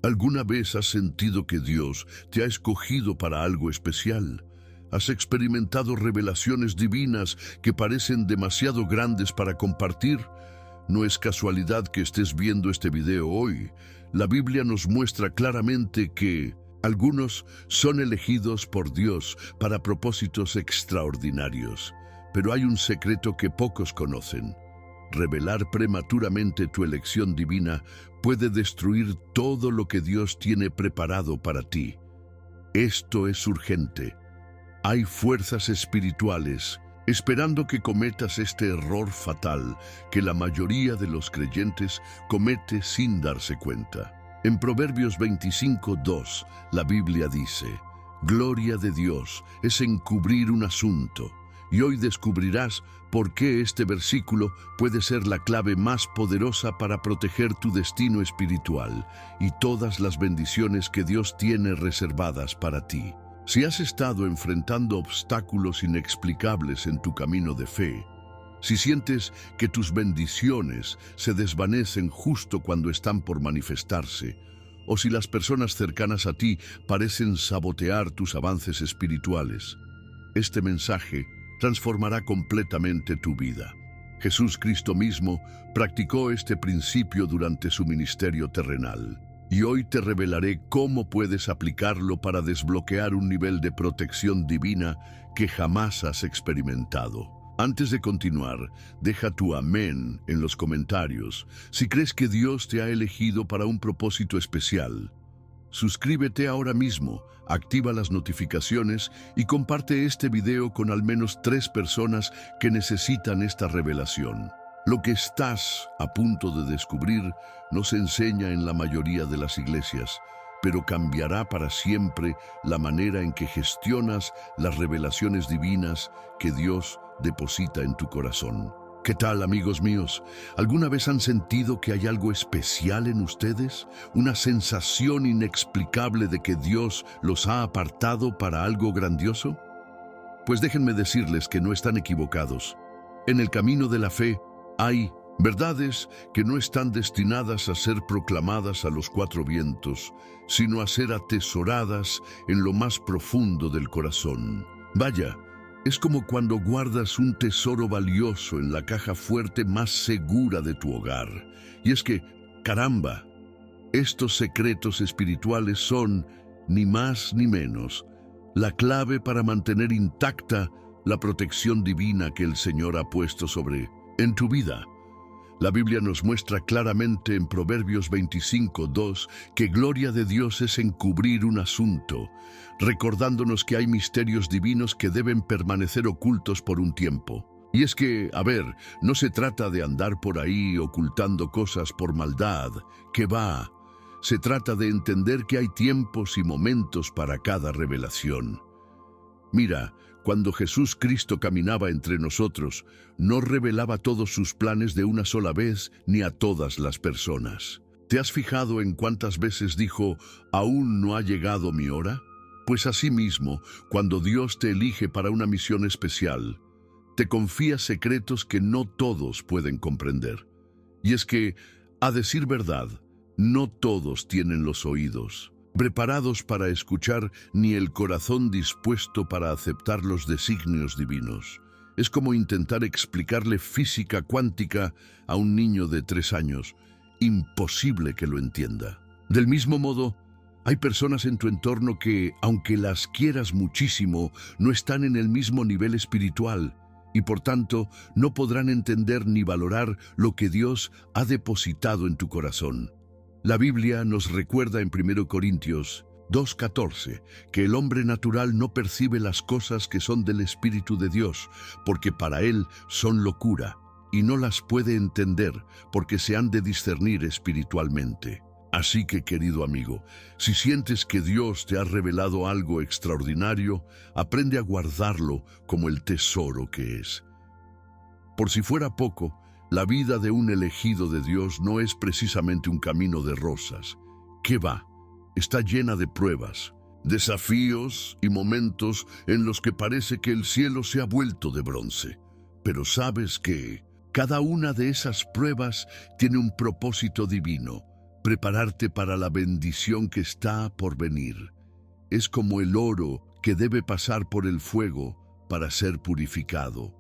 ¿Alguna vez has sentido que Dios te ha escogido para algo especial? ¿Has experimentado revelaciones divinas que parecen demasiado grandes para compartir? No es casualidad que estés viendo este video hoy. La Biblia nos muestra claramente que algunos son elegidos por Dios para propósitos extraordinarios. Pero hay un secreto que pocos conocen. Revelar prematuramente tu elección divina puede destruir todo lo que Dios tiene preparado para ti. Esto es urgente. Hay fuerzas espirituales esperando que cometas este error fatal que la mayoría de los creyentes comete sin darse cuenta. En Proverbios 25:2, la Biblia dice: «Gloria de Dios es encubrir un asunto». Y hoy descubrirás por qué este versículo puede ser la clave más poderosa para proteger tu destino espiritual y todas las bendiciones que Dios tiene reservadas para ti. Si has estado enfrentando obstáculos inexplicables en tu camino de fe, si sientes que tus bendiciones se desvanecen justo cuando están por manifestarse, o si las personas cercanas a ti parecen sabotear tus avances espirituales, este mensaje transformará completamente tu vida. Jesús Cristo mismo practicó este principio durante su ministerio terrenal. Y hoy te revelaré cómo puedes aplicarlo para desbloquear un nivel de protección divina que jamás has experimentado. Antes de continuar, deja tu amén en los comentarios si crees que Dios te ha elegido para un propósito especial. Suscríbete ahora mismo, activa las notificaciones y comparte este video con al menos 3 personas que necesitan esta revelación. Lo que estás a punto de descubrir no se enseña en la mayoría de las iglesias, pero cambiará para siempre la manera en que gestionas las revelaciones divinas que Dios deposita en tu corazón. ¿Qué tal, amigos míos? ¿Alguna vez han sentido que hay algo especial en ustedes? ¿Una sensación inexplicable de que Dios los ha apartado para algo grandioso? Pues déjenme decirles que no están equivocados. En el camino de la fe hay verdades que no están destinadas a ser proclamadas a los 4 vientos, sino a ser atesoradas en lo más profundo del corazón. Vaya, es como cuando guardas un tesoro valioso en la caja fuerte más segura de tu hogar. Y es que, caramba, estos secretos espirituales son, ni más ni menos, la clave para mantener intacta la protección divina que el Señor ha puesto en tu vida. La Biblia nos muestra claramente en Proverbios 25:2 que gloria de Dios es encubrir un asunto, recordándonos que hay misterios divinos que deben permanecer ocultos por un tiempo. Y es que, no se trata de andar por ahí ocultando cosas por maldad, que va. Se trata de entender que hay tiempos y momentos para cada revelación. Mira, cuando Jesús Cristo caminaba entre nosotros, no revelaba todos sus planes de una sola vez ni a todas las personas. ¿Te has fijado en cuántas veces dijo, «¿Aún no ha llegado mi hora»? Pues asimismo, cuando Dios te elige para una misión especial, te confía secretos que no todos pueden comprender. Y es que, a decir verdad, no todos tienen los oídos preparados para escuchar ni el corazón dispuesto para aceptar los designios divinos. Es como intentar explicarle física cuántica a un niño de 3 años. Imposible que lo entienda. Del mismo modo, hay personas en tu entorno que, aunque las quieras muchísimo, no están en el mismo nivel espiritual y por tanto no podrán entender ni valorar lo que Dios ha depositado en tu corazón. La Biblia nos recuerda en 1 Corintios 2:14 que el hombre natural no percibe las cosas que son del Espíritu de Dios, porque para él son locura, y no las puede entender porque se han de discernir espiritualmente. Así que, querido amigo, si sientes que Dios te ha revelado algo extraordinario, aprende a guardarlo como el tesoro que es. Por si fuera poco, la vida de un elegido de Dios no es precisamente un camino de rosas. ¿Qué va? Está llena de pruebas, desafíos y momentos en los que parece que el cielo se ha vuelto de bronce. Pero sabes que cada una de esas pruebas tiene un propósito divino, prepararte para la bendición que está por venir. Es como el oro que debe pasar por el fuego para ser purificado.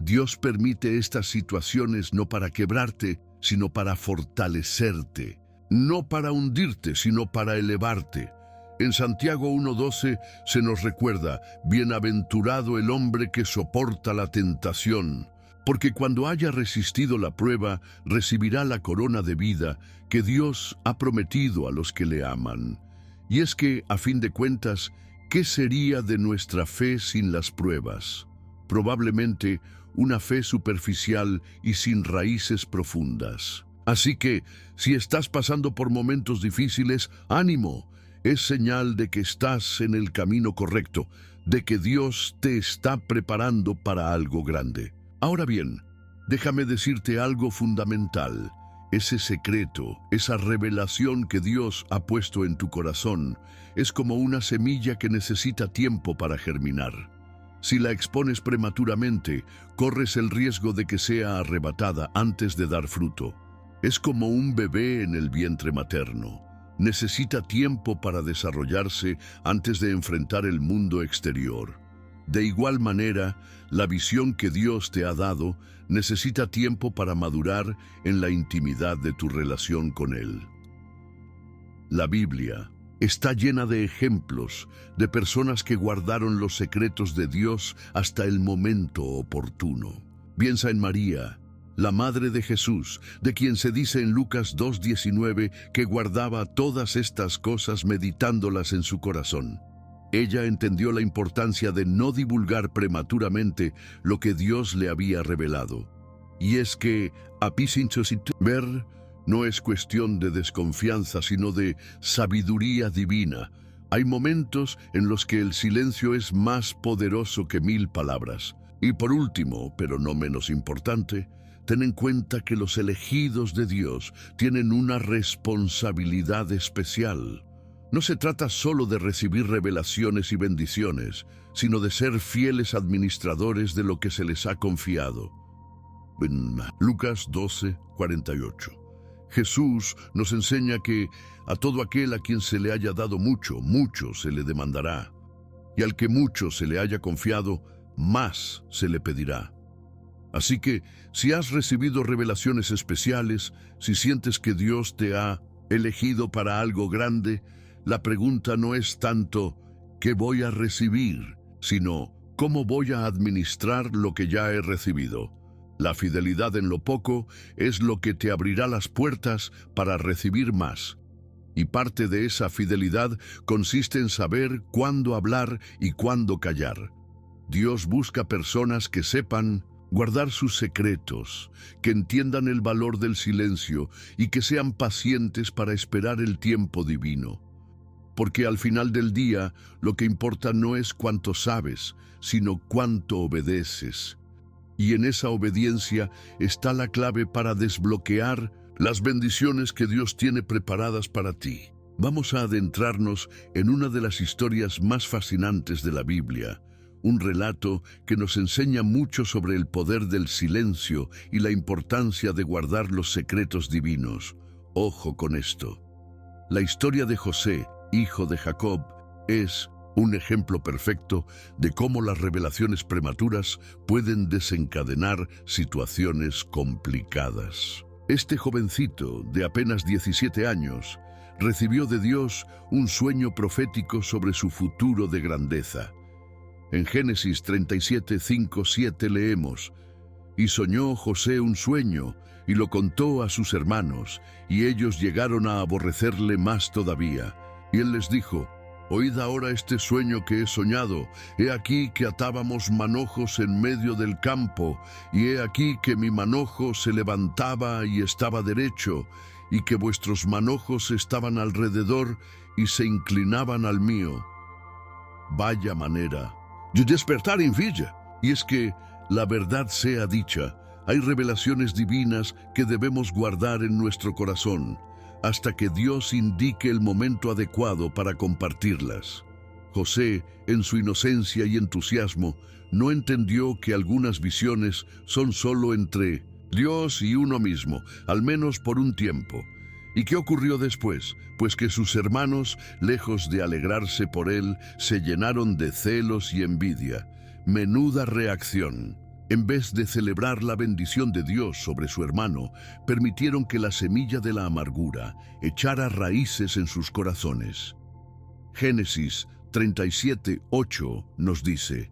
Dios permite estas situaciones no para quebrarte, sino para fortalecerte. No para hundirte, sino para elevarte. En Santiago 1:12 se nos recuerda: bienaventurado el hombre que soporta la tentación, porque cuando haya resistido la prueba, recibirá la corona de vida que Dios ha prometido a los que le aman. Y es que, a fin de cuentas, ¿qué sería de nuestra fe sin las pruebas? Probablemente una fe superficial y sin raíces profundas. Así que, si estás pasando por momentos difíciles, ánimo. Es señal de que estás en el camino correcto, de que Dios te está preparando para algo grande. Ahora bien, déjame decirte algo fundamental. Ese secreto, esa revelación que Dios ha puesto en tu corazón, es como una semilla que necesita tiempo para germinar. Si la expones prematuramente, corres el riesgo de que sea arrebatada antes de dar fruto. Es como un bebé en el vientre materno. Necesita tiempo para desarrollarse antes de enfrentar el mundo exterior. De igual manera, la visión que Dios te ha dado necesita tiempo para madurar en la intimidad de tu relación con Él. La Biblia está llena de ejemplos de personas que guardaron los secretos de Dios hasta el momento oportuno. Piensa en María, la madre de Jesús, de quien se dice en Lucas 2:19 que guardaba todas estas cosas meditándolas en su corazón. Ella entendió la importancia de no divulgar prematuramente lo que Dios le había revelado. Y es que ver no es cuestión de desconfianza, sino de sabiduría divina. Hay momentos en los que el silencio es más poderoso que 1000 palabras. Y por último, pero no menos importante, ten en cuenta que los elegidos de Dios tienen una responsabilidad especial. No se trata solo de recibir revelaciones y bendiciones, sino de ser fieles administradores de lo que se les ha confiado. En Lucas 12:48. Jesús nos enseña que a todo aquel a quien se le haya dado mucho, mucho se le demandará. Y al que mucho se le haya confiado, más se le pedirá. Así que, si has recibido revelaciones especiales, si sientes que Dios te ha elegido para algo grande, la pregunta no es tanto ¿qué voy a recibir?, sino ¿cómo voy a administrar lo que ya he recibido? La fidelidad en lo poco es lo que te abrirá las puertas para recibir más. Y parte de esa fidelidad consiste en saber cuándo hablar y cuándo callar. Dios busca personas que sepan guardar sus secretos, que entiendan el valor del silencio y que sean pacientes para esperar el tiempo divino. Porque al final del día, lo que importa no es cuánto sabes, sino cuánto obedeces. Y en esa obediencia está la clave para desbloquear las bendiciones que Dios tiene preparadas para ti. Vamos a adentrarnos en una de las historias más fascinantes de la Biblia, un relato que nos enseña mucho sobre el poder del silencio y la importancia de guardar los secretos divinos. Ojo con esto. La historia de José, hijo de Jacob, es un ejemplo perfecto de cómo las revelaciones prematuras pueden desencadenar situaciones complicadas. Este jovencito, de apenas 17 años, recibió de Dios un sueño profético sobre su futuro de grandeza. En Génesis 37:5-7 leemos: «Y soñó José un sueño, y lo contó a sus hermanos, y ellos llegaron a aborrecerle más todavía. Y él les dijo: Oíd ahora este sueño que he soñado. He aquí que atábamos manojos en medio del campo, y he aquí que mi manojo se levantaba y estaba derecho, y que vuestros manojos estaban alrededor y se inclinaban al mío. Vaya manera de despertar envidia. Y es que, la verdad sea dicha, hay revelaciones divinas que debemos guardar en nuestro corazón, hasta que Dios indique el momento adecuado para compartirlas. José, en su inocencia y entusiasmo, no entendió que algunas visiones son solo entre Dios y uno mismo, al menos por un tiempo. ¿Y qué ocurrió después? Pues que sus hermanos, lejos de alegrarse por él, se llenaron de celos y envidia. Menuda reacción. En vez de celebrar la bendición de Dios sobre su hermano, permitieron que la semilla de la amargura echara raíces en sus corazones. Génesis 37:8 nos dice: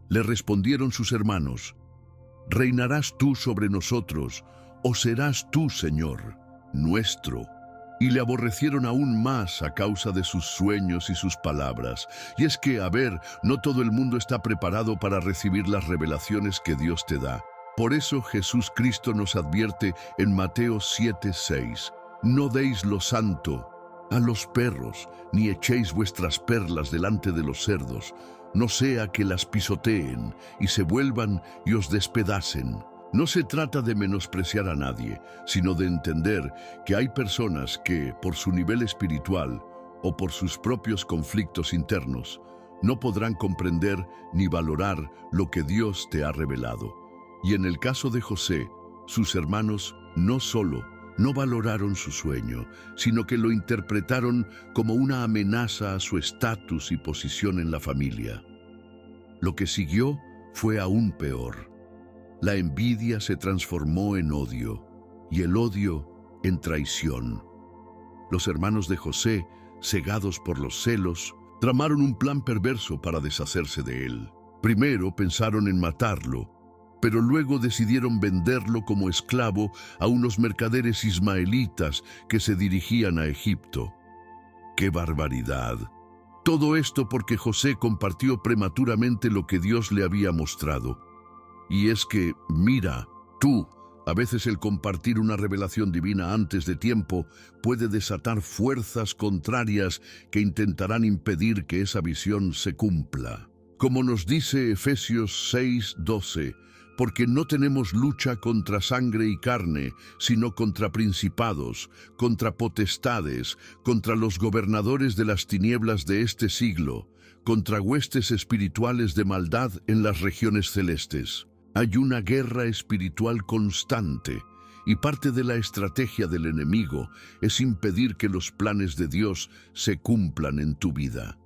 Le respondieron sus hermanos: ¿Reinarás tú sobre nosotros, o serás tú, Señor, nuestro? Y le aborrecieron aún más a causa de sus sueños y sus palabras. Y es que, no todo el mundo está preparado para recibir las revelaciones que Dios te da. Por eso Jesús Cristo nos advierte en Mateo 7:6: No deis lo santo a los perros, ni echéis vuestras perlas delante de los cerdos, no sea que las pisoteen y se vuelvan y os despedacen. No se trata de menospreciar a nadie, sino de entender que hay personas que, por su nivel espiritual o por sus propios conflictos internos, no podrán comprender ni valorar lo que Dios te ha revelado. Y en el caso de José, sus hermanos no solo no valoraron su sueño, sino que lo interpretaron como una amenaza a su estatus y posición en la familia. Lo que siguió fue aún peor. La envidia se transformó en odio, y el odio en traición. Los hermanos de José, cegados por los celos, tramaron un plan perverso para deshacerse de él. Primero pensaron en matarlo, pero luego decidieron venderlo como esclavo a unos mercaderes ismaelitas que se dirigían a Egipto. ¡Qué barbaridad! Todo esto porque José compartió prematuramente lo que Dios le había mostrado. Y es que, mira, a veces el compartir una revelación divina antes de tiempo puede desatar fuerzas contrarias que intentarán impedir que esa visión se cumpla. Como nos dice Efesios 6:12, porque no tenemos lucha contra sangre y carne, sino contra principados, contra potestades, contra los gobernadores de las tinieblas de este siglo, contra huestes espirituales de maldad en las regiones celestes. Hay una guerra espiritual constante, y parte de la estrategia del enemigo es impedir que los planes de Dios se cumplan en tu vida.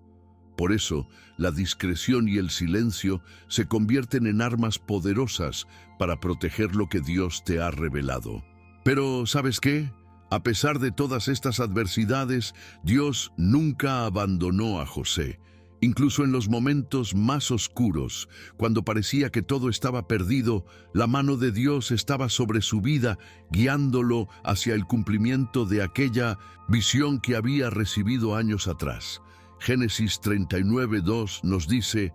Por eso, la discreción y el silencio se convierten en armas poderosas para proteger lo que Dios te ha revelado. Pero, ¿sabes qué? A pesar de todas estas adversidades, Dios nunca abandonó a José. Incluso en los momentos más oscuros, cuando parecía que todo estaba perdido, la mano de Dios estaba sobre su vida, guiándolo hacia el cumplimiento de aquella visión que había recibido años atrás. Génesis 39:2 nos dice: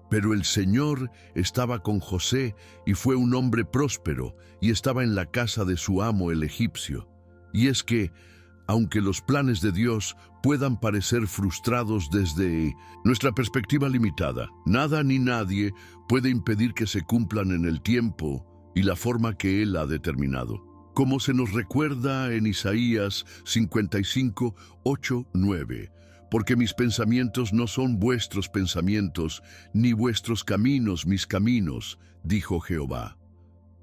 Pero el Señor estaba con José y fue un hombre próspero y estaba en la casa de su amo el egipcio. Y es que, aunque los planes de Dios puedan parecer frustrados desde nuestra perspectiva limitada, nada ni nadie puede impedir que se cumplan en el tiempo y la forma que Él ha determinado. Como se nos recuerda en Isaías 55:8-9, porque mis pensamientos no son vuestros pensamientos, ni vuestros caminos mis caminos, dijo Jehová.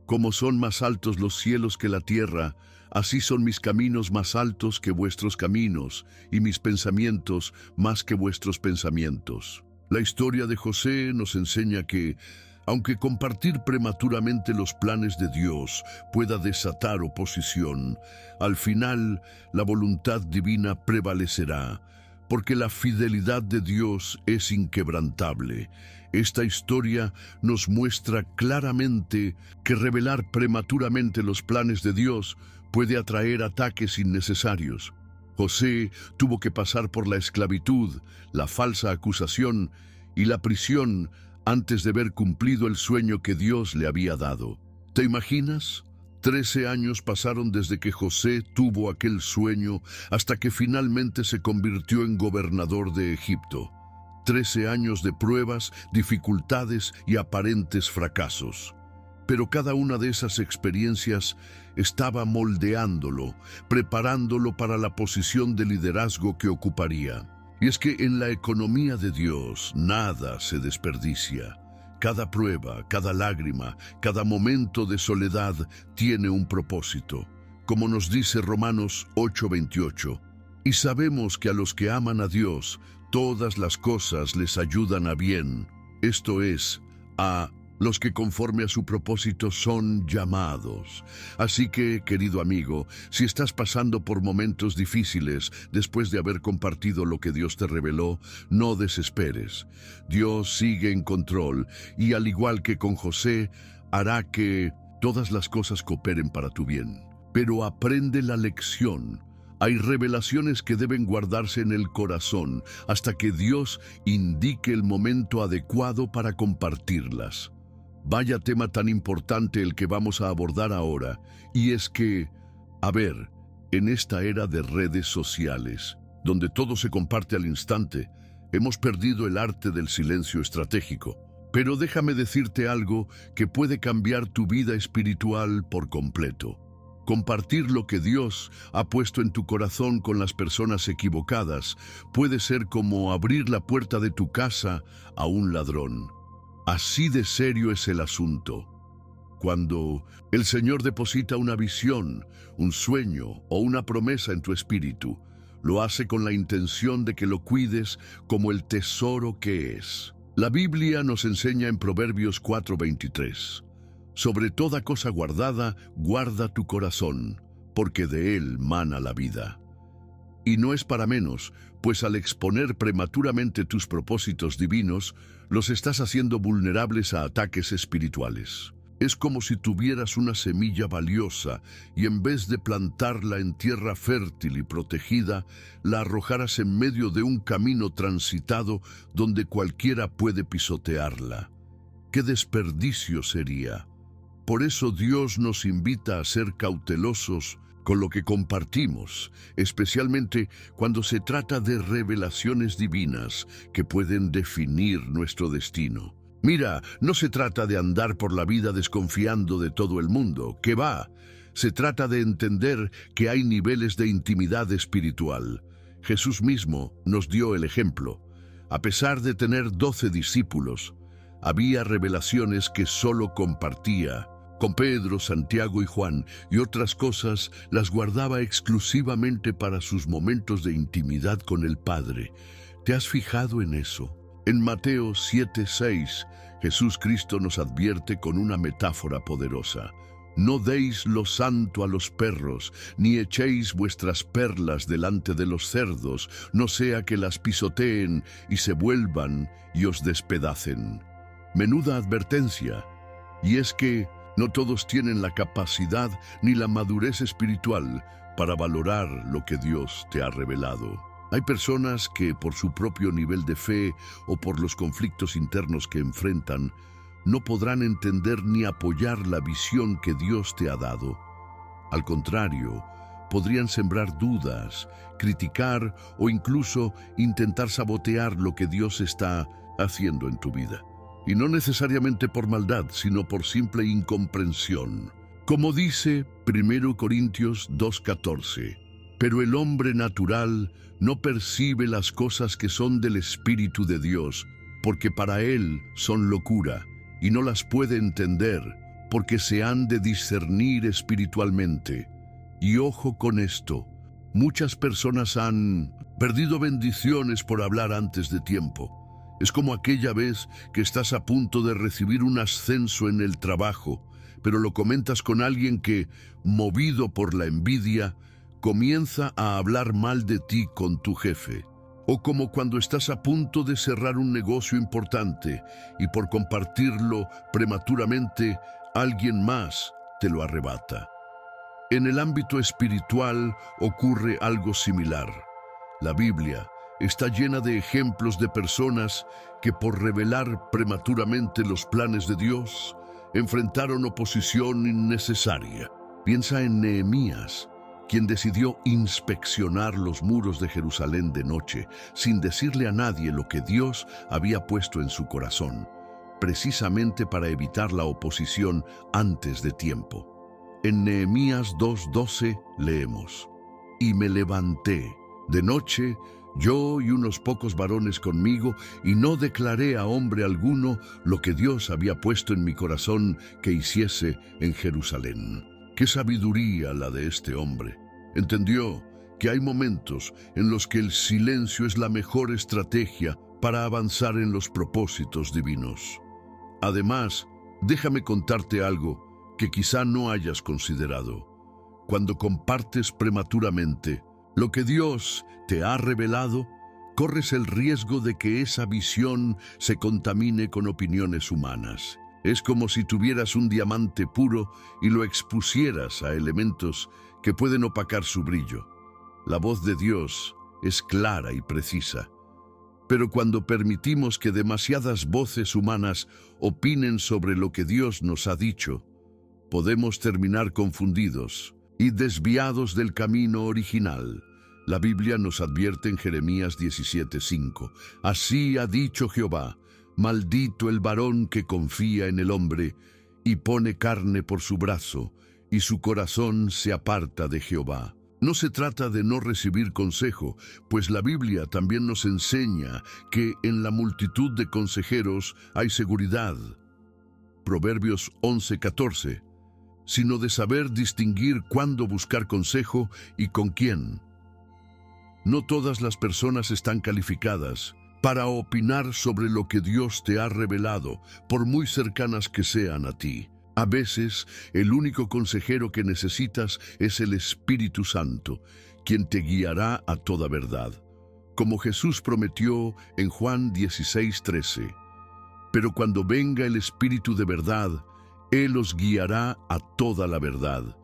Como son más altos los cielos que la tierra, así son mis caminos más altos que vuestros caminos, y mis pensamientos más que vuestros pensamientos. La historia de José nos enseña que, aunque compartir prematuramente los planes de Dios pueda desatar oposición, al final la voluntad divina prevalecerá, porque la fidelidad de Dios es inquebrantable. Esta historia nos muestra claramente que revelar prematuramente los planes de Dios puede atraer ataques innecesarios. José tuvo que pasar por la esclavitud, la falsa acusación y la prisión antes de ver cumplido el sueño que Dios le había dado. ¿Te imaginas? 13 años pasaron desde que José tuvo aquel sueño hasta que finalmente se convirtió en gobernador de Egipto. 13 años de pruebas, dificultades y aparentes fracasos. Pero cada una de esas experiencias estaba moldeándolo, preparándolo para la posición de liderazgo que ocuparía. Y es que en la economía de Dios nada se desperdicia. Cada prueba, cada lágrima, cada momento de soledad tiene un propósito. como nos dice Romanos 8:28. Y sabemos que a los que aman a Dios, todas las cosas les ayudan a bien, esto es, a los que conforme a su propósito son llamados. Así que, querido amigo, si estás pasando por momentos difíciles después de haber compartido lo que Dios te reveló, no desesperes. Dios sigue en control y, al igual que con José, hará que todas las cosas cooperen para tu bien. Pero aprende la lección. Hay revelaciones que deben guardarse en el corazón hasta que Dios indique el momento adecuado para compartirlas. Vaya tema tan importante el que vamos a abordar ahora, y es que, en esta era de redes sociales, donde todo se comparte al instante, hemos perdido el arte del silencio estratégico. Pero déjame decirte algo que puede cambiar tu vida espiritual por completo. Compartir lo que Dios ha puesto en tu corazón con las personas equivocadas puede ser como abrir la puerta de tu casa a un ladrón. Así de serio es el asunto. Cuando el Señor deposita una visión, un sueño o una promesa en tu espíritu, lo hace con la intención de que lo cuides como el tesoro que es. La Biblia nos enseña en Proverbios 4:23. Sobre toda cosa guardada, guarda tu corazón, porque de él mana la vida. Y no es para menos, pues al exponer prematuramente tus propósitos divinos, los estás haciendo vulnerables a ataques espirituales. Es como si tuvieras una semilla valiosa y en vez de plantarla en tierra fértil y protegida, la arrojaras en medio de un camino transitado donde cualquiera puede pisotearla. ¡Qué desperdicio sería! Por eso Dios nos invita a ser cautelosos con lo que compartimos, especialmente cuando se trata de revelaciones divinas que pueden definir nuestro destino. Mira, no se trata de andar por la vida desconfiando de todo el mundo, que va. Se trata de entender que hay niveles de intimidad espiritual. Jesús mismo nos dio el ejemplo. A pesar de tener 12 discípulos, había revelaciones que solo compartía. Con Pedro, Santiago y Juan, y otras cosas las guardaba exclusivamente para sus momentos de intimidad con el Padre. ¿Te has fijado en eso? En Mateo 7:6, Jesús Cristo nos advierte con una metáfora poderosa. No deis lo santo a los perros, ni echéis vuestras perlas delante de los cerdos, no sea que las pisoteen y se vuelvan y os despedacen. Menuda advertencia. Y es que no todos tienen la capacidad ni la madurez espiritual para valorar lo que Dios te ha revelado. Hay personas que, por su propio nivel de fe o por los conflictos internos que enfrentan, no podrán entender ni apoyar la visión que Dios te ha dado. Al contrario, podrían sembrar dudas, criticar o incluso intentar sabotear lo que Dios está haciendo en tu vida. Y no necesariamente por maldad, sino por simple incomprensión. Como dice 1 Corintios 2:14, pero el hombre natural no percibe las cosas que son del Espíritu de Dios, porque para él son locura, y no las puede entender, porque se han de discernir espiritualmente. Y ojo con esto, muchas personas han perdido bendiciones por hablar antes de tiempo. Es como aquella vez que estás a punto de recibir un ascenso en el trabajo, pero lo comentas con alguien que, movido por la envidia, comienza a hablar mal de ti con tu jefe. O como cuando estás a punto de cerrar un negocio importante y por compartirlo prematuramente, alguien más te lo arrebata. En el ámbito espiritual ocurre algo similar. La Biblia está llena de ejemplos de personas que por revelar prematuramente los planes de Dios, enfrentaron oposición innecesaria. Piensa en Nehemías, quien decidió inspeccionar los muros de Jerusalén de noche, sin decirle a nadie lo que Dios había puesto en su corazón, precisamente para evitar la oposición antes de tiempo. En Nehemías 2:12 leemos: Y me levanté de noche, yo y unos pocos varones conmigo, y no declaré a hombre alguno lo que Dios había puesto en mi corazón que hiciese en Jerusalén. Qué sabiduría la de este hombre. Entendió que hay momentos en los que el silencio es la mejor estrategia para avanzar en los propósitos divinos. Además, déjame contarte algo que quizá no hayas considerado. Cuando compartes prematuramente lo que Dios te ha revelado, corres el riesgo de que esa visión se contamine con opiniones humanas. Es como si tuvieras un diamante puro y lo expusieras a elementos que pueden opacar su brillo. La voz de Dios es clara y precisa. Pero cuando permitimos que demasiadas voces humanas opinen sobre lo que Dios nos ha dicho, podemos terminar confundidos y desviados del camino original. La Biblia nos advierte en Jeremías 17:5. Así ha dicho Jehová, maldito el varón que confía en el hombre y pone carne por su brazo, y su corazón se aparta de Jehová. No se trata de no recibir consejo, pues la Biblia también nos enseña que en la multitud de consejeros hay seguridad. Proverbios 11:14. Sino de saber distinguir cuándo buscar consejo y con quién. No todas las personas están calificadas para opinar sobre lo que Dios te ha revelado, por muy cercanas que sean a ti. A veces, el único consejero que necesitas es el Espíritu Santo, quien te guiará a toda verdad. Como Jesús prometió en Juan 16:13. Pero cuando venga el Espíritu de verdad, Él os guiará a toda la verdad.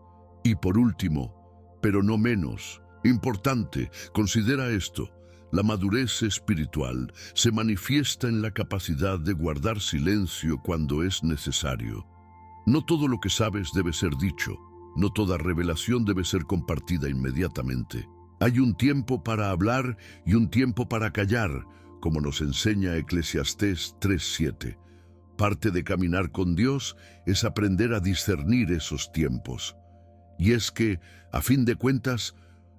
Y por último, pero no menos importante, considera esto. La madurez espiritual se manifiesta en la capacidad de guardar silencio cuando es necesario. No todo lo que sabes debe ser dicho. No toda revelación debe ser compartida inmediatamente. Hay un tiempo para hablar y un tiempo para callar, como nos enseña Eclesiastés 3:7. Parte de caminar con Dios es aprender a discernir esos tiempos. Y es que, a fin de cuentas,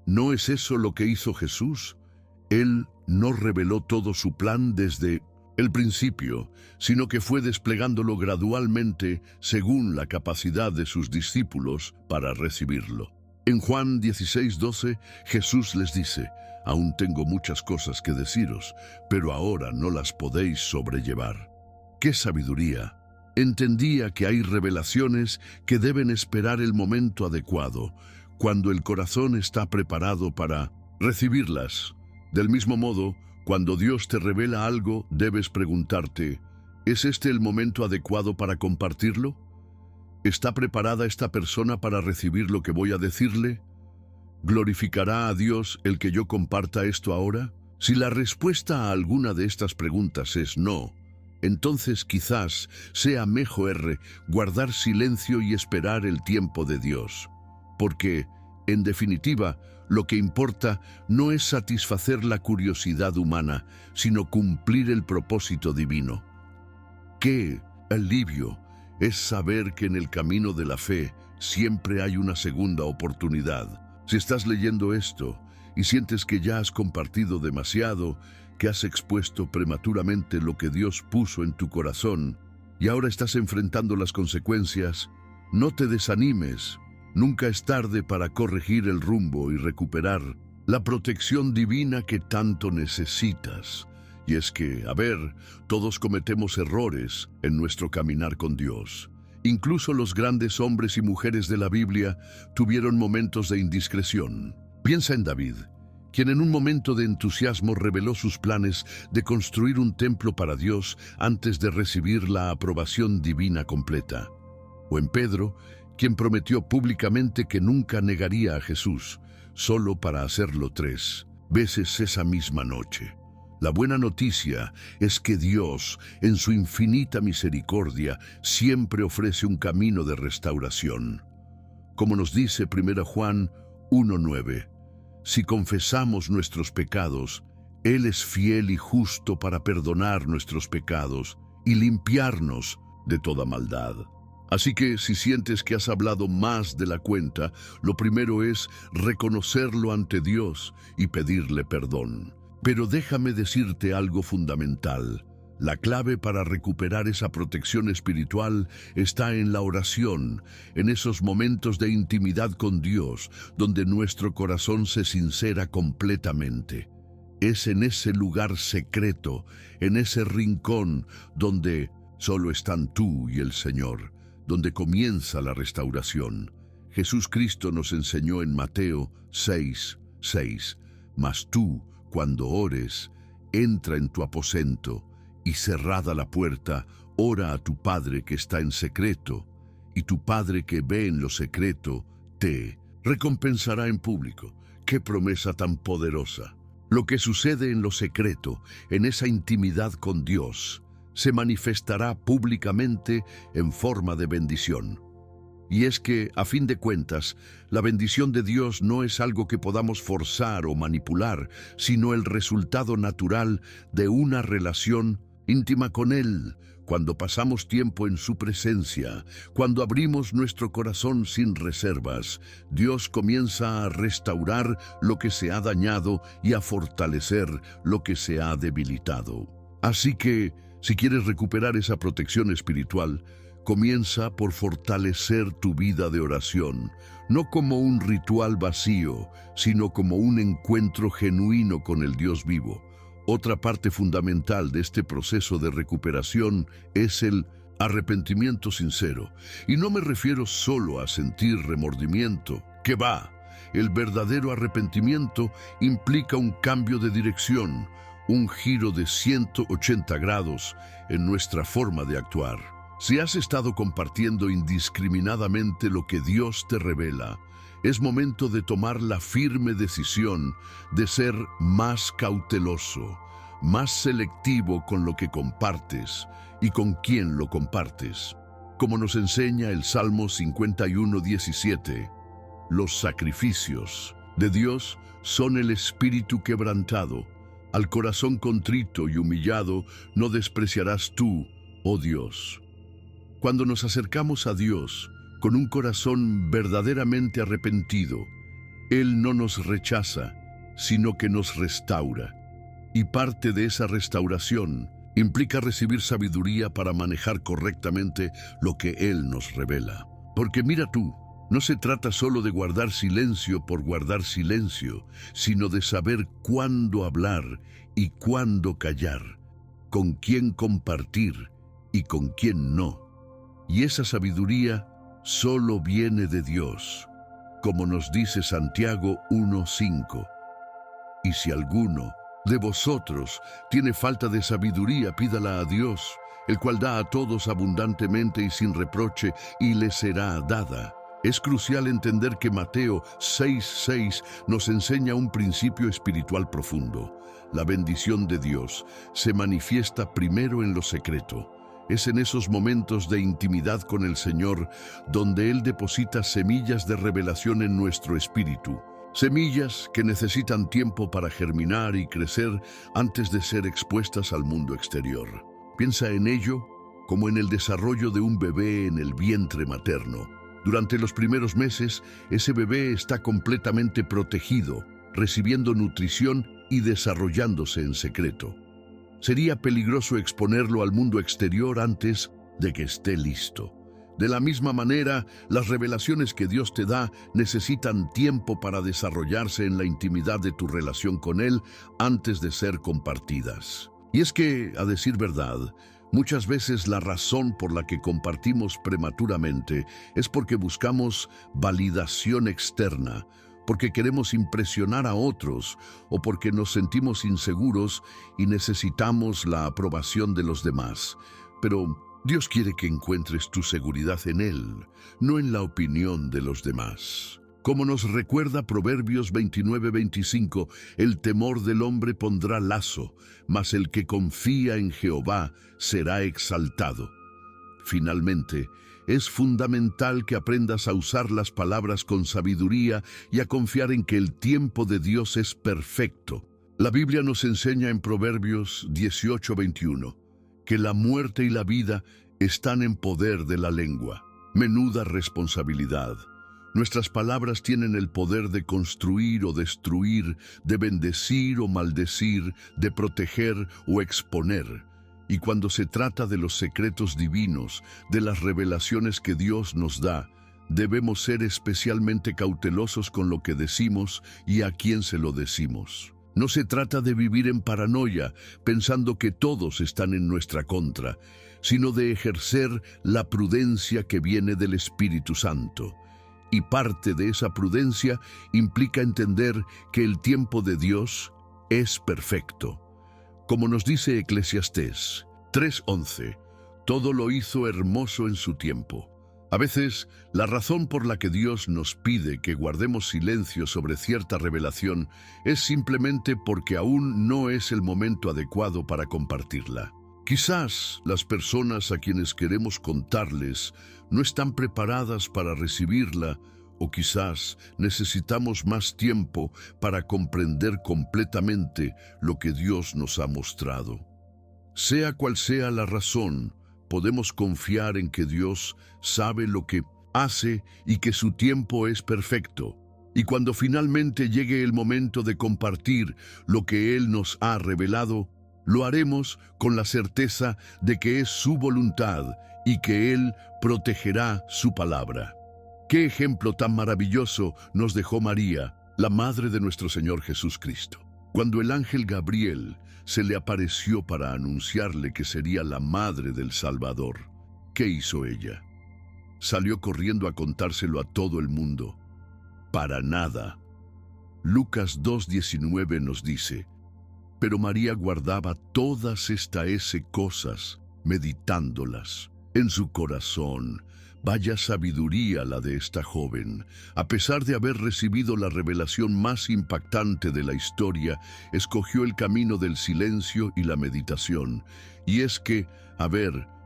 ¿no es eso lo que hizo Jesús? Él no reveló todo su plan desde el principio, sino que fue desplegándolo gradualmente según la capacidad de sus discípulos para recibirlo. En Juan 16:12, Jesús les dice, «Aún tengo muchas cosas que deciros, pero ahora no las podéis sobrellevar». ¡Qué sabiduría! Entendía que hay revelaciones que deben esperar el momento adecuado, cuando el corazón está preparado para recibirlas. Del mismo modo, cuando Dios te revela algo, debes preguntarte, ¿es este el momento adecuado para compartirlo? ¿Está preparada esta persona para recibir lo que voy a decirle? ¿Glorificará a Dios el que yo comparta esto ahora? Si la respuesta a alguna de estas preguntas es no, entonces quizás sea mejor guardar silencio y esperar el tiempo de Dios. Porque, en definitiva, lo que importa no es satisfacer la curiosidad humana, sino cumplir el propósito divino. ¡Qué alivio es saber que en el camino de la fe siempre hay una segunda oportunidad! Si estás leyendo esto y sientes que ya has compartido demasiado, que has expuesto prematuramente lo que Dios puso en tu corazón y ahora estás enfrentando las consecuencias, no te desanimes. Nunca es tarde para corregir el rumbo y recuperar la protección divina que tanto necesitas. Y es que, todos cometemos errores en nuestro caminar con Dios. Incluso los grandes hombres y mujeres de la Biblia tuvieron momentos de indiscreción. Piensa en David, quien en un momento de entusiasmo reveló sus planes de construir un templo para Dios antes de recibir la aprobación divina completa. O en Pedro, quien prometió públicamente que nunca negaría a Jesús, solo para hacerlo 3 veces esa misma noche. La buena noticia es que Dios, en su infinita misericordia, siempre ofrece un camino de restauración. Como nos dice 1 Juan 1:9, si confesamos nuestros pecados, Él es fiel y justo para perdonar nuestros pecados y limpiarnos de toda maldad. Así que si sientes que has hablado más de la cuenta, lo primero es reconocerlo ante Dios y pedirle perdón. Pero déjame decirte algo fundamental. La clave para recuperar esa protección espiritual está en la oración, en esos momentos de intimidad con Dios, donde nuestro corazón se sincera completamente. Es en ese lugar secreto, en ese rincón, donde solo están tú y el Señor, donde comienza la restauración. Jesús Cristo nos enseñó en Mateo 6:6, mas tú, cuando ores, entra en tu aposento, y cerrada la puerta, ora a tu Padre que está en secreto, y tu Padre que ve en lo secreto, te recompensará en público. ¡Qué promesa tan poderosa! Lo que sucede en lo secreto, en esa intimidad con Dios, se manifestará públicamente en forma de bendición. Y es que, a fin de cuentas, la bendición de Dios no es algo que podamos forzar o manipular, sino el resultado natural de una relación íntima con Él. Cuando pasamos tiempo en su presencia, cuando abrimos nuestro corazón sin reservas, Dios comienza a restaurar lo que se ha dañado y a fortalecer lo que se ha debilitado. Así que, si quieres recuperar esa protección espiritual, comienza por fortalecer tu vida de oración, no como un ritual vacío, sino como un encuentro genuino con el Dios vivo. Otra parte fundamental de este proceso de recuperación es el arrepentimiento sincero. Y no me refiero solo a sentir remordimiento, que va. El verdadero arrepentimiento implica un cambio de dirección, un giro de 180 grados en nuestra forma de actuar. Si has estado compartiendo indiscriminadamente lo que Dios te revela, es momento de tomar la firme decisión de ser más cauteloso, más selectivo con lo que compartes y con quién lo compartes. Como nos enseña el Salmo 51:17, los sacrificios de Dios son el espíritu quebrantado. Al corazón contrito y humillado no despreciarás tú, oh Dios. Cuando nos acercamos a Dios con un corazón verdaderamente arrepentido, Él no nos rechaza, sino que nos restaura. Y parte de esa restauración implica recibir sabiduría para manejar correctamente lo que Él nos revela. Porque mira tú, no se trata solo de guardar silencio por guardar silencio, sino de saber cuándo hablar y cuándo callar, con quién compartir y con quién no. Y esa sabiduría solo viene de Dios, como nos dice Santiago 1:5. Y si alguno de vosotros tiene falta de sabiduría, pídala a Dios, el cual da a todos abundantemente y sin reproche, y le será dada. Es crucial entender que Mateo 6:6 nos enseña un principio espiritual profundo. La bendición de Dios se manifiesta primero en lo secreto. Es en esos momentos de intimidad con el Señor donde Él deposita semillas de revelación en nuestro espíritu. Semillas que necesitan tiempo para germinar y crecer antes de ser expuestas al mundo exterior. Piensa en ello como en el desarrollo de un bebé en el vientre materno. Durante los primeros meses, ese bebé está completamente protegido, recibiendo nutrición y desarrollándose en secreto. Sería peligroso exponerlo al mundo exterior antes de que esté listo. De la misma manera, las revelaciones que Dios te da necesitan tiempo para desarrollarse en la intimidad de tu relación con Él antes de ser compartidas. Y es que, a decir verdad, muchas veces la razón por la que compartimos prematuramente es porque buscamos validación externa, porque queremos impresionar a otros o porque nos sentimos inseguros y necesitamos la aprobación de los demás. Pero Dios quiere que encuentres tu seguridad en Él, no en la opinión de los demás. Como nos recuerda Proverbios 29:25, el temor del hombre pondrá lazo, mas el que confía en Jehová será exaltado. Finalmente, es fundamental que aprendas a usar las palabras con sabiduría y a confiar en que el tiempo de Dios es perfecto. La Biblia nos enseña en Proverbios 18:21 que la muerte y la vida están en poder de la lengua. Menuda responsabilidad. Nuestras palabras tienen el poder de construir o destruir, de bendecir o maldecir, de proteger o exponer. Y cuando se trata de los secretos divinos, de las revelaciones que Dios nos da, debemos ser especialmente cautelosos con lo que decimos y a quién se lo decimos. No se trata de vivir en paranoia, pensando que todos están en nuestra contra, sino de ejercer la prudencia que viene del Espíritu Santo. Y parte de esa prudencia implica entender que el tiempo de Dios es perfecto. Como nos dice Eclesiastés 3:11, todo lo hizo hermoso en su tiempo. A veces, la razón por la que Dios nos pide que guardemos silencio sobre cierta revelación es simplemente porque aún no es el momento adecuado para compartirla. Quizás las personas a quienes queremos contarles no están preparadas para recibirla, o quizás necesitamos más tiempo para comprender completamente lo que Dios nos ha mostrado. Sea cual sea la razón, podemos confiar en que Dios sabe lo que hace y que su tiempo es perfecto. Y cuando finalmente llegue el momento de compartir lo que Él nos ha revelado, lo haremos con la certeza de que es su voluntad y que Él protegerá su palabra. ¡Qué ejemplo tan maravilloso nos dejó María, la madre de nuestro Señor Jesucristo! Cuando el ángel Gabriel se le apareció para anunciarle que sería la madre del Salvador, ¿qué hizo ella? Salió corriendo a contárselo a todo el mundo. Para nada. Lucas 2:19 nos dice, pero María guardaba todas estas cosas, meditándolas en su corazón. Vaya sabiduría la de esta joven. A pesar de haber recibido la revelación más impactante de la historia, escogió el camino del silencio y la meditación. Y es que,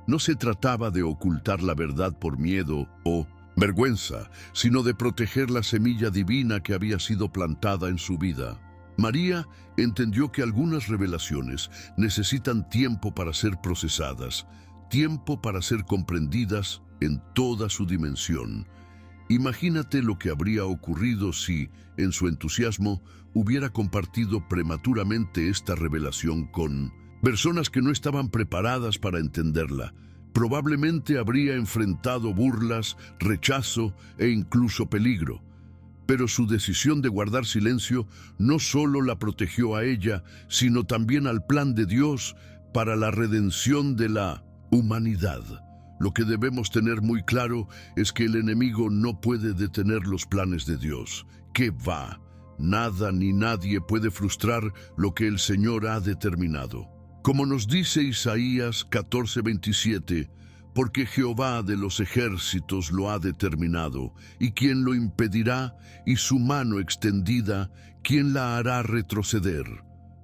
no se trataba de ocultar la verdad por miedo o vergüenza, sino de proteger la semilla divina que había sido plantada en su vida. María entendió que algunas revelaciones necesitan tiempo para ser procesadas, tiempo para ser comprendidas en toda su dimensión. Imagínate lo que habría ocurrido si, en su entusiasmo, hubiera compartido prematuramente esta revelación con personas que no estaban preparadas para entenderla. Probablemente habría enfrentado burlas, rechazo e incluso peligro. Pero su decisión de guardar silencio no solo la protegió a ella, sino también al plan de Dios para la redención de la humanidad. Lo que debemos tener muy claro es que el enemigo no puede detener los planes de Dios. ¿Qué va? Nada ni nadie puede frustrar lo que el Señor ha determinado. Como nos dice Isaías 14:27, porque Jehová de los ejércitos lo ha determinado, y ¿quién lo impedirá? Y su mano extendida, ¿quién la hará retroceder?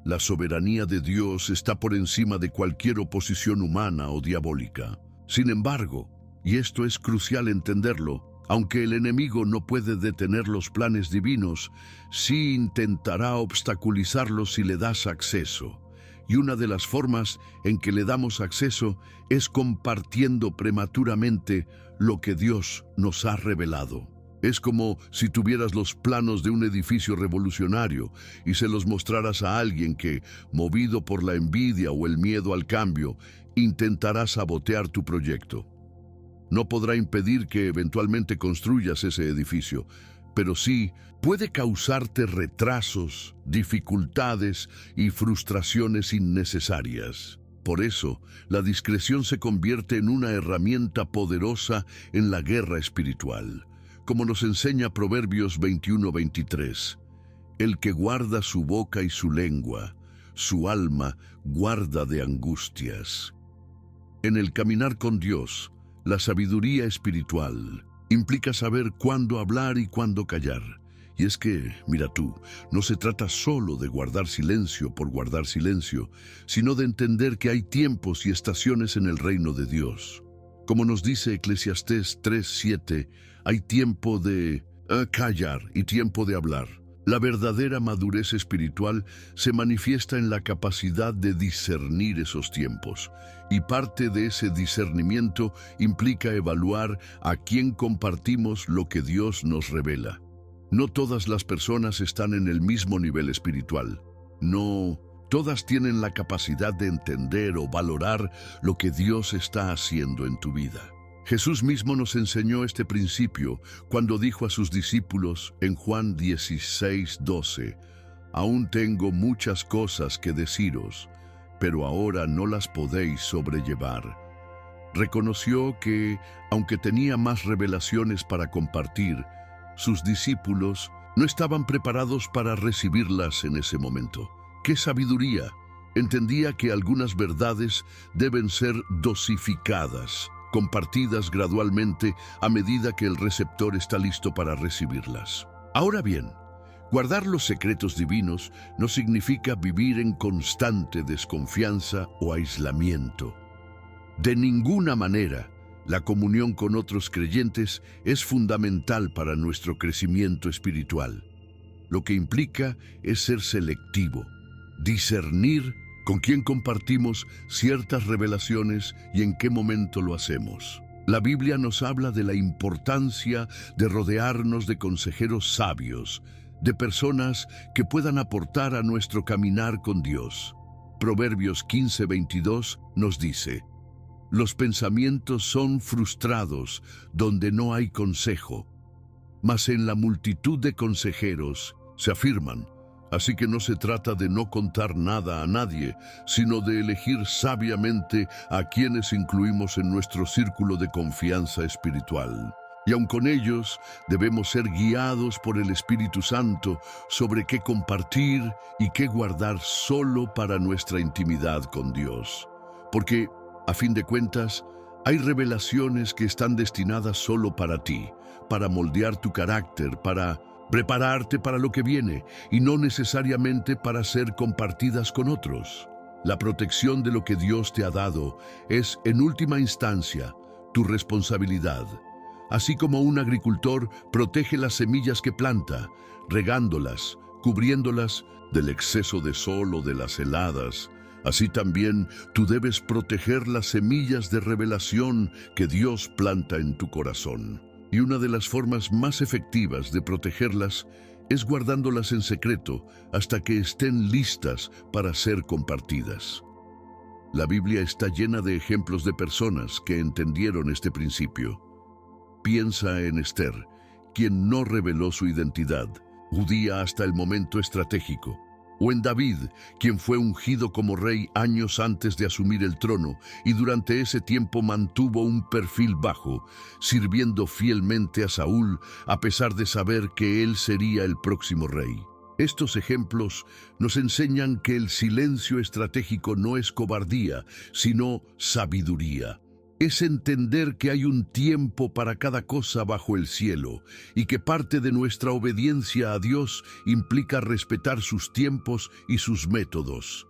La soberanía de Dios está por encima de cualquier oposición humana o diabólica. Sin embargo, y esto es crucial entenderlo, aunque el enemigo no puede detener los planes divinos, sí intentará obstaculizarlos si le das acceso. Y una de las formas en que le damos acceso es compartiendo prematuramente lo que Dios nos ha revelado. Es como si tuvieras los planos de un edificio revolucionario y se los mostraras a alguien que, movido por la envidia o el miedo al cambio, intentará sabotear tu proyecto. No podrá impedir que eventualmente construyas ese edificio, pero sí puede causarte retrasos, dificultades y frustraciones innecesarias. Por eso, la discreción se convierte en una herramienta poderosa en la guerra espiritual. Como nos enseña Proverbios 21:23, el que guarda su boca y su lengua, su alma guarda de angustias. En el caminar con Dios, la sabiduría espiritual implica saber cuándo hablar y cuándo callar. Y es que, mira tú, no se trata solo de guardar silencio por guardar silencio, sino de entender que hay tiempos y estaciones en el reino de Dios. Como nos dice Eclesiastés 3:7, hay tiempo de callar y tiempo de hablar. La verdadera madurez espiritual se manifiesta en la capacidad de discernir esos tiempos, y parte de ese discernimiento implica evaluar a quién compartimos lo que Dios nos revela. No todas las personas están en el mismo nivel espiritual. No Todas tienen la capacidad de entender o valorar lo que Dios está haciendo en tu vida. Jesús mismo nos enseñó este principio cuando dijo a sus discípulos en Juan 16:12, «Aún tengo muchas cosas que deciros, pero ahora no las podéis sobrellevar». Reconoció que, aunque tenía más revelaciones para compartir, sus discípulos no estaban preparados para recibirlas en ese momento. ¡Qué sabiduría! Entendía que algunas verdades deben ser dosificadas, compartidas gradualmente a medida que el receptor está listo para recibirlas. Ahora bien, guardar los secretos divinos no significa vivir en constante desconfianza o aislamiento. De ninguna manera, la comunión con otros creyentes es fundamental para nuestro crecimiento espiritual. Lo que implica es ser selectivo, discernir con quién compartimos ciertas revelaciones y en qué momento lo hacemos. La Biblia nos habla de la importancia de rodearnos de consejeros sabios, de personas que puedan aportar a nuestro caminar con Dios. Proverbios 15:22 nos dice: «Los pensamientos son frustrados donde no hay consejo, mas en la multitud de consejeros se afirman». Así que no se trata de no contar nada a nadie, sino de elegir sabiamente a quienes incluimos en nuestro círculo de confianza espiritual. Y aun con ellos, debemos ser guiados por el Espíritu Santo sobre qué compartir y qué guardar solo para nuestra intimidad con Dios. Porque, a fin de cuentas, hay revelaciones que están destinadas solo para ti, para moldear tu carácter, para prepararte para lo que viene y no necesariamente para ser compartidas con otros. La protección de lo que Dios te ha dado es, en última instancia, tu responsabilidad. Así como un agricultor protege las semillas que planta, regándolas, cubriéndolas del exceso de sol o de las heladas, así también tú debes proteger las semillas de revelación que Dios planta en tu corazón. Y una de las formas más efectivas de protegerlas es guardándolas en secreto hasta que estén listas para ser compartidas. La Biblia está llena de ejemplos de personas que entendieron este principio. Piensa en Esther, quien no reveló su identidad, judía hasta el momento estratégico. O en David, quien fue ungido como rey años antes de asumir el trono y durante ese tiempo mantuvo un perfil bajo, sirviendo fielmente a Saúl a pesar de saber que él sería el próximo rey. Estos ejemplos nos enseñan que el silencio estratégico no es cobardía, sino sabiduría. Es entender que hay un tiempo para cada cosa bajo el cielo y que parte de nuestra obediencia a Dios implica respetar sus tiempos y sus métodos.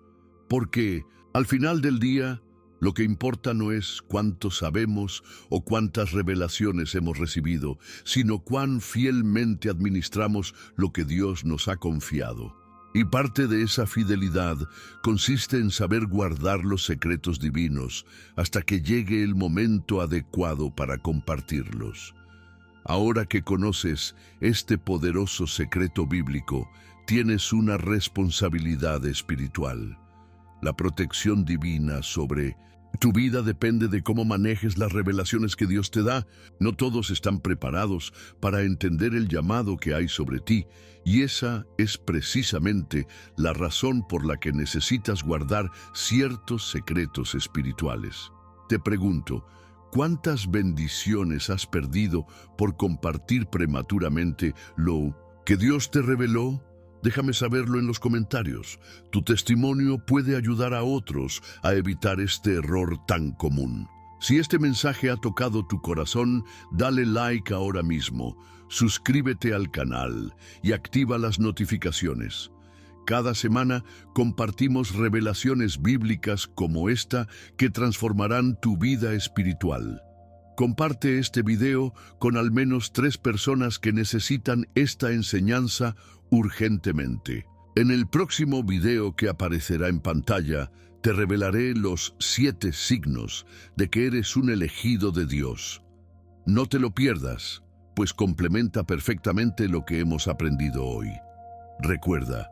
Porque, al final del día, lo que importa no es cuánto sabemos o cuántas revelaciones hemos recibido, sino cuán fielmente administramos lo que Dios nos ha confiado. Y parte de esa fidelidad consiste en saber guardar los secretos divinos hasta que llegue el momento adecuado para compartirlos. Ahora que conoces este poderoso secreto bíblico, tienes una responsabilidad espiritual. La protección divina sobre tu vida depende de cómo manejes las revelaciones que Dios te da. No todos están preparados para entender el llamado que hay sobre ti, y esa es precisamente la razón por la que necesitas guardar ciertos secretos espirituales. Te pregunto, ¿cuántas bendiciones has perdido por compartir prematuramente lo que Dios te reveló? Déjame saberlo en los comentarios. Tu testimonio puede ayudar a otros a evitar este error tan común. Si este mensaje ha tocado tu corazón, dale like ahora mismo, suscríbete al canal y activa las notificaciones. Cada semana compartimos revelaciones bíblicas como esta que transformarán tu vida espiritual. Comparte este video con al menos 3 personas que necesitan esta enseñanza urgentemente. En el próximo video que aparecerá en pantalla, te revelaré los 7 signos de que eres un elegido de Dios. No te lo pierdas, pues complementa perfectamente lo que hemos aprendido hoy. Recuerda,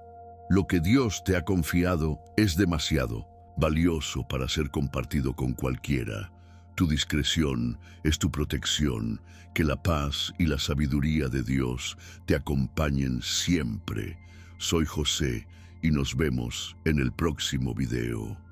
Lo que Dios te ha confiado es demasiado valioso para ser compartido con cualquiera. Tu discreción es tu protección. Que la paz y la sabiduría de Dios te acompañen siempre. Soy José y nos vemos en el próximo video.